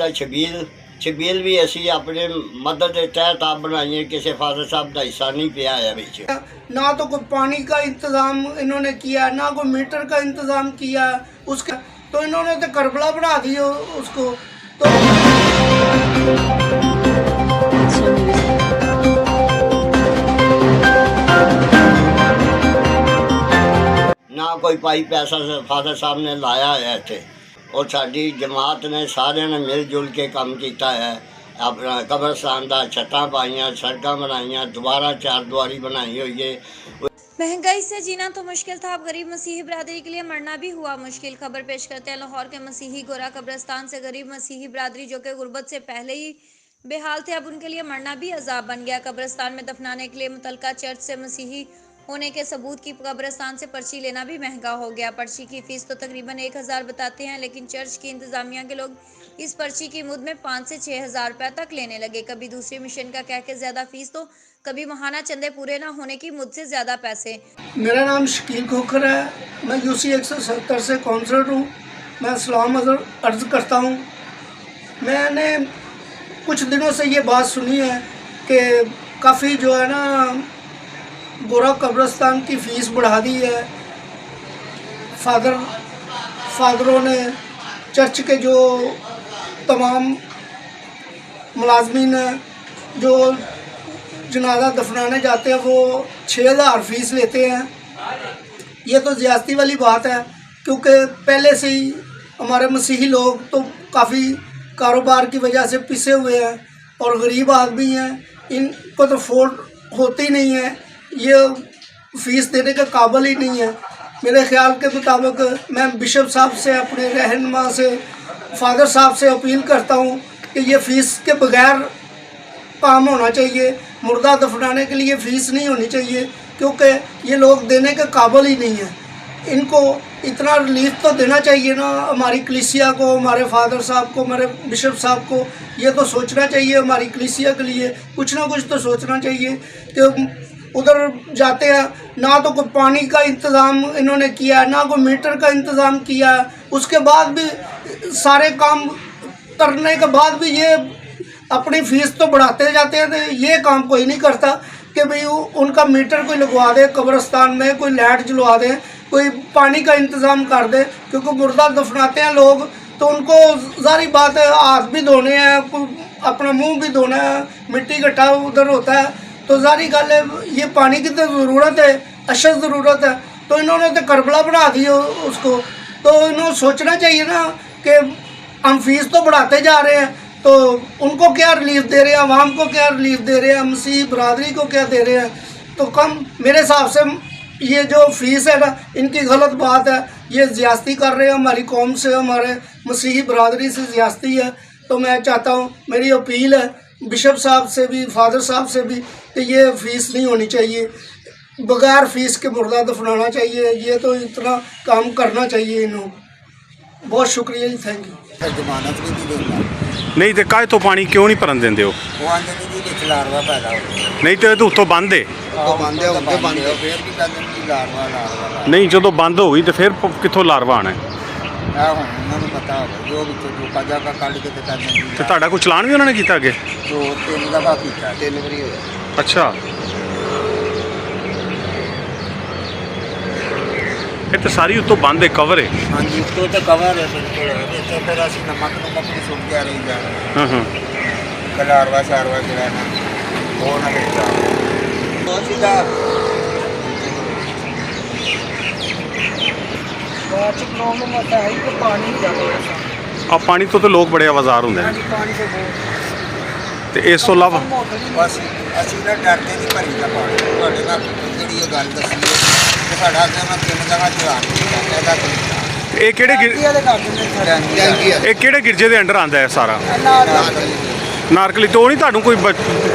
है छबील छबील भी असी अपने मदद के तहत आप बनाई है, किसी फादर साहब का हिस्सा नहीं पिया है बिच। ना तो कोई पानी का इंतजाम इन्होंने किया, ना कोई मीटर का इंतजाम किया उसका, तो इन्होंने तो करबला बना दिया उसको। तो ना कोई पाई पैसा फादर साहब ने लाया है इतने, और साड़ी जमात ने सारे ने मिल जुल के काम किया है। अपना कब्रस्तान का छत्तां पाइयां, सड़कां बनाइयां, दोबारा चार दुआरी बनाई हुई है। महंगाई से जीना तो मुश्किल था, अब गरीब मसीही बिरादरी के लिए मरना भी हुआ मुश्किल। खबर पेश करते हैं लाहौर के मसीही गोरा कब्रिस्तान से। गरीब मसीही बिरादरी जो कि गुर्बत से पहले ही बेहाल थे, अब उनके लिए मरना भी अजाब बन गया। कब्रिस्तान में दफनाने के लिए मुतलका चर्च से मसीही होने के सबूत की कब्रिस्तान से पर्ची लेना भी महंगा हो गया। पर्ची की फीस तो तकरीबन 1000 बताते हैं, लेकिन चर्च की इंतजामिया के लोग इस पर्ची की मुद में 5 से 6000 रुपए तक लेने लगे। कभी दूसरी मिशन का कह के ज्यादा फीस, तो कभी महाना चंदे पूरे ना होने की मुझसे ज्यादा पैसे। मेरा नाम शकील खोखर है, मैं यूसी 170 से काउंसलर हूँ। मैं सलाम अर्ज करता हूँ। मैंने कुछ दिनों से ये बात सुनी है कि काफ़ी जो है ना गोरा कब्रिस्तान की फ़ीस बढ़ा दी है। फादरों ने चर्च के जो तमाम मुलाजमीन हैं जो जनाजा दफनाने जाते हैं वो 6000 फ़ीस लेते हैं। ये तो ज़्यादती वाली बात है, क्योंकि पहले से ही हमारे मसीही लोग तो काफ़ी कारोबार की वजह से पिसे हुए हैं और गरीब आदमी हैं, इनको तो अफोर्ड होती नहीं है, ये फ़ीस देने के काबिल ही नहीं है। मेरे ख्याल के मुताबिक मैं बिशप साहब से, अपने रहनुमा से, फादर साहब से अपील करता हूँ कि ये फ़ीस के बगैर काम होना चाहिए। मुर्दा दफनाने के लिए फ़ीस नहीं होनी चाहिए, क्योंकि ये लोग देने के काबिल ही नहीं है। इनको इतना रिलीफ तो देना चाहिए ना, हमारी कलीसिया को, हमारे फादर साहब को, हमारे बिशप साहब को ये तो सोचना चाहिए। हमारी कलीसिया के लिए कुछ ना कुछ तो सोचना चाहिए कि उधर जाते हैं, ना तो कोई पानी का इंतज़ाम इन्होंने किया, ना कोई मीटर का इंतज़ाम किया। उसके बाद भी सारे काम करने के बाद भी ये अपनी फ़ीस तो बढ़ाते जाते हैं। तो ये काम कोई नहीं करता कि भाई उनका मीटर कोई लगवा दे, कब्रिस्तान में कोई लाइट जलवा दे, कोई पानी का इंतज़ाम कर दे। क्योंकि मुर्दा दफनाते हैं लोग तो उनको ज़ाहिर बात है हाथ भी धोने हैं, अपना मुंह भी धोना है, मिट्टी गट्ठा उधर होता है, तो ज़ाहिर गल है ये पानी की तो ज़रूरत है, अशद ज़रूरत है। तो इन्होंने तो करबला बना दी उसको। तो इन्होंने सोचना चाहिए ना कि हम फ़ीस तो बढ़ाते जा रहे हैं, तो उनको क्या रिलीफ दे रहे हैं, आवाम को क्या रिलीफ दे रहे हैं, मसीह बरादरी को क्या दे रहे हैं। तो कम मेरे हिसाब से ये जो फ़ीस है ना, इनकी गलत बात है। ये ज़्यादती कर रहे हैं हमारी कौम से, हमारे मसीही बरादरी से ज़्यादती है। तो मैं चाहता हूँ, मेरी अपील है बिशप साहब से भी, फादर साहब से भी, कि ये फ़ीस नहीं होनी चाहिए, बगैर फ़ीस के मुर्दा दफनाना चाहिए। ये तो इतना काम करना चाहिए इन्हों। बहुत शुक्रिया जी, थैंक यू। जमानत भी नहीं देना नहीं तो काहे तो पानी क्यों नहीं भरन देंदे हो? वो आंदे नहीं जी लारवा पैदा हो नहीं तो उत्तों बंद है बंद है फिर भी कहते हैं लारवा नहीं, जो बंद हो गई तो फिर कितों लारवा आना है? ਹੁਣ ਉਹਨਾਂ ਨੂੰ ਪਤਾ ਹੋਵੇ ਜੋ ਵਿੱਚੋਂ ਜੋਕਾ ਜਾਕਾ ਕੱਢ ਕੇ ਤੇ ਕਹਿੰਦੇ ਤੇ ਤੁਹਾਡਾ ਕੋਈ ਚਲਾਨ ਵੀ ਉਹਨਾਂ ਨੇ ਕੀਤਾ ਅੱਗੇ? 2-3 ਦਫਾ ਕੀਤਾ, 3 ਵਾਰੀ ਹੋਇਆ। ਅੱਛਾ, ਇਹ ਤਾਂ ਸਾਰੀ ਉੱਤੋਂ ਬੰਦ ਹੈ, ਕਵਰ ਹੈ। ਹਾਂਜੀ ਉੱਤੋਂ ਤਾਂ ਕਵਰ ਹੈ ਬਿਲਕੁਲ। ਇੱਥੇ ਫਿਰ ਅਸੀਂ ਨਮਕ ਨਹੀਂ ਸੁੱਟ ਕੇ ਰਹੀ ਜਾਣਾ। ਹਾਂ ਲਾਰਵਾ ਸਾਰਵਾ ਜਿਹੜਾ ਨਾ ਉਹ ਨਾ ਮਿਲਦਾ ਬਹੁਤ ਸੀਗਾ। बात प्रॉब्लम आता है कि पानी ज़्यादा है। ਆ ਪਾਣੀ ਤੋਂ ਤਾਂ ਲੋਕ ਬੜੇ ਆਵਾਜ਼ਾਰ ਹੁੰਦੇ ਨੇ। पानी से बहुत ਤੇ ਇਸ ਤੋਂ ਇਲਾਵਾ ਬਸ ਅਸੀਂ ਨਾ ਡਰਦੇ ਨਹੀਂ ਭਰੀ ਦਾ ਪਾਣੀ। ਤੁਹਾਡੇ ਨਾਲ ਜਿਹੜੀ ਇਹ ਗੱਲ ਦੱਸੀ ਹੈ ਕਿ ਸਾਡਾ ਅੱਗੇ ਮੈਂ 3 ਜਗ੍ਹਾ ਚਲਾ ਦਿੱਤਾ ਇਹਦਾ ਕੋਈ ਇਹ ਕਿਹੜੇ ਇਹ ਕਿਹੜੇ ਗਿਰਜੇ ਦੇ ਅੰਡਰ ਆਉਂਦਾ ਹੈ ਸਾਰਾ? ਨਾਰਕਲੀ ਤੋਂ ਨਹੀਂ ਤੁਹਾਨੂੰ ਕੋਈ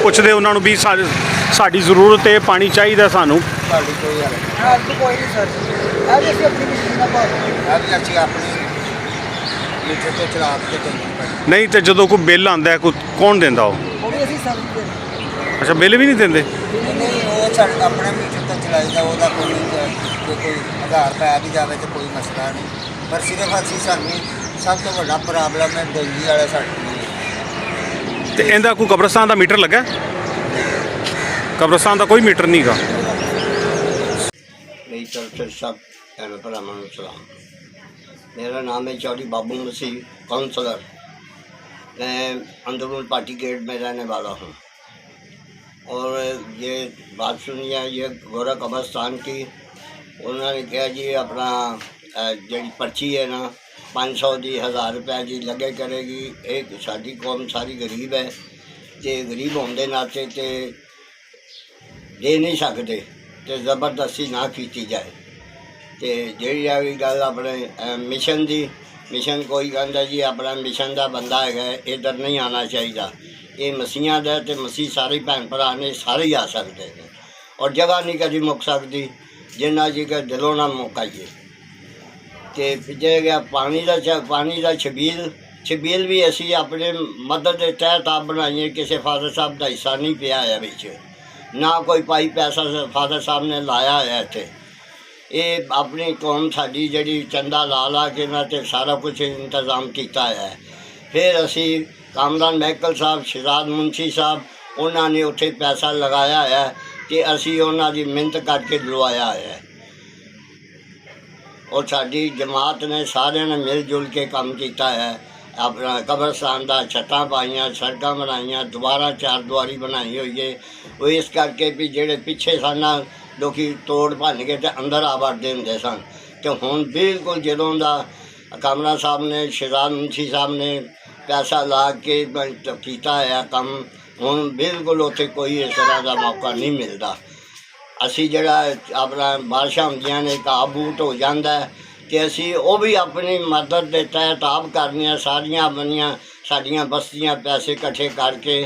ਪੁੱਛਦੇ ਉਹਨਾਂ ਨੂੰ ਵੀ ਸਾਡੀ ਜ਼ਰੂਰਤ ਹੈ, ਪਾਣੀ ਚਾਹੀਦਾ ਸਾਨੂੰ? ਸਾਡੀ ਕੋਈ ਹਾਲ कोई नहीं सर, ऐसे अपनी मशीन ਨਹੀਂ। ਅਸੀਂ ਆਪਣੀ ਮੀਟਰ ਤੋਂ ਚਲਾ ਕੇ ਚੱਲਦੇ ਨਹੀਂ ਤੇ ਜਦੋਂ ਕੋਈ ਬਿੱਲ ਆਉਂਦਾ ਕੋਈ ਕੌਣ ਦਿੰਦਾ ਉਹ? वो भी ऐसी सर्विस। ਅੱਛਾ, ਬਿੱਲ ਵੀ ਨਹੀਂ ਦਿੰਦੇ? ਨਹੀਂ ਉਹ ਸਾਡਾ ਆਪਣੇ ਮੀਟਰ ਤੋਂ ਚਲਾਈਦਾ, ਉਹਦਾ ਕੋਈ 1000 ਰੁਪਏ ਵੀ ਜਾਵੇ ਤਾਂ ਕੋਈ ਮਸਲਾ ਨਹੀਂ। ਪਰ ਸਿਰਫ ਅਸੀਂ ਸਾਨੂੰ ਸਭ ਤੋਂ ਵੱਡਾ ਪ੍ਰੋਬਲਮ ਹੈ ਬਿਜਲੀ ਵਾਲੇ ਸਾਡੇ ਤੇ ਇਹਦਾ ਕੋਈ ਕਬਰਸਤਾਨ ਦਾ ਮੀਟਰ ਲੱਗਾ? ਕਬਰਸਤਾਨ ਦਾ ਕੋਈ ਮੀਟਰ ਨਹੀਂ ਗਾ। मेरी तरफ से सब भैन भरावां नूं सलाम। मेरा नाम है चौधरी बाबू मसीह, काउंसलर। मैं अंदरून पार्टी गेट में रहने वाला हूँ। और ये बात सुनी है ये गोरा कब्रस्तान की, उन्होंने कहा जी अपना जी पर्ची है ना 500 दी 1000 रुपया जी लगे करेगी। एक साडी कौम सारी गरीब है, तो गरीब होने नाते तो दे नहीं सकते, तो ज़बरदस्ती ना की जाए। तो जी आ गल अपने मिशन की, मिशन कोई कहता जी अपना मिशन का बंदा है इधर नहीं आना चाहिए। ये मसीहा का तो मसीह सारे भैन भरा ने सारे ही आ सकते हैं, और जगह नहीं कभी मुक सकती जिन्ना जी का दिलों ना मुकाइए। तो पिछले गया पानी का छबील भी असी अपने मदद के तहत आप बनाइए। किसी फादर साहब का हिस्सा नहीं पिया है बिच, ना कोई पाई पैसा फादर साहब ने लाया है इत्थे। ये अपनी कौम साडी जी चंदा ला के ना ते सारा कुछ इंतजाम किया है। फिर असी कामरान महकल साहब, शहजाद मुंशी साहब उन्होंने उत्थे पैसा लगाया है, तो असी उन्हों की मिहनत करके लवाया है। और साडी जमात ने सारे ने मिल जुल के काम किया है। अपना कब्रस्तान का छत्तां पाइयां, सड़कां बनाइयां, दोबारा 4 दुआरी बनाई हुई है। वो इस करके भी जेड़े पिछे सन लोग तोड़ भन के अंदर आ वड़ते होंगे सन, तो हुण बिल्कुल जदों दा कामरा साहब ने, शहजाद मुंशी साहब ने पैसा ला के किया है काम, हुण बिल्कुल उत्थे कोई इस तरह का मौका नहीं मिलता। असी जड़ा अपना बारिशां होंदियां ने घाह बूट हो जाता है, कि असी वो भी अपनी मदद के तहत आप करनिया सारिया बनिया साडियां बस्तियां पैसे इकट्ठे करके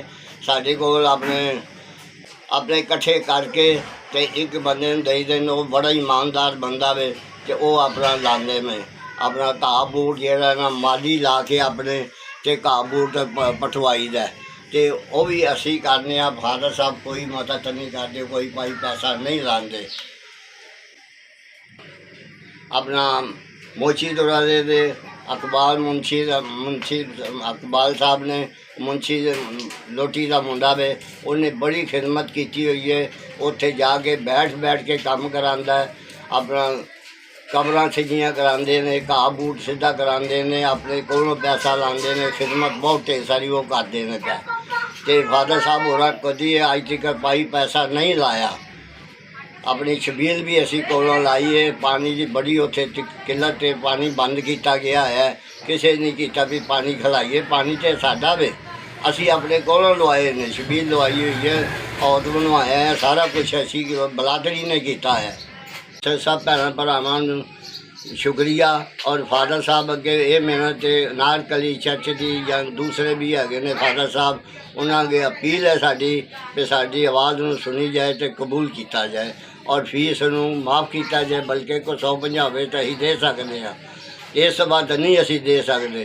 साढ़े कोल अपने इकट्ठे करके तो एक बंदे नूं दई देन। वो बड़ा ईमानदार बंदा वे, तो वो अपना लाते में अपना घाह बूट जेड़ा ना माली ला के अपने ते घाह बूट पटवाई दा, तो वो भी असी करने। फादर साहब कोई मदद नहीं करते, कोई भाई पैसा नहीं लाते। अपना मोची दौरारे दे अकबाल मुंशी अकबाल साहब ने, मुंशी लोटी का मुंडा वे, उन्हें बड़ी खिदमत की हुई है। उत्थे जाके बैठ के काम करांदा है। अपना कबरां सिद्धियां करांदे ने, घाह बूट सीधा करांदे ने, अपने कोलों पैसा लांदे ने, खिदमत बहुत ढेर सारी वो करते हैं। तो फादर साहब होरा कदी अज तक पाई पैसा नहीं लाया। अपनी छबील भी असी कोलों लाई है। पानी की बड़ी उत्थे किल्लत है, पानी बंद किया गया है, किसी नहीं किया भी पानी खिलाइए। पानी तो साडा वे, असी अपने कोलों लवाए ने, छबील लवाई हुई है और बनवाया है, सारा कुछ असी बलादड़ी ने किया है। सब भैन भरावां नूं शुक्रिया। और फादर साहब अगे ये मेहनत नारकली चर्च की या दूसरे भी है ने फादर साहब, उन्होंने अगे अपील है साड़ी भी साड़ी आवाज़ नूं सुनी जाए तो कबूल किया जाए, और फीस नूं माफ़ किया जाए। बल्कि कोई 150 तो असीं दे सकते हैं, इस बात नहीं असीं दे सकते।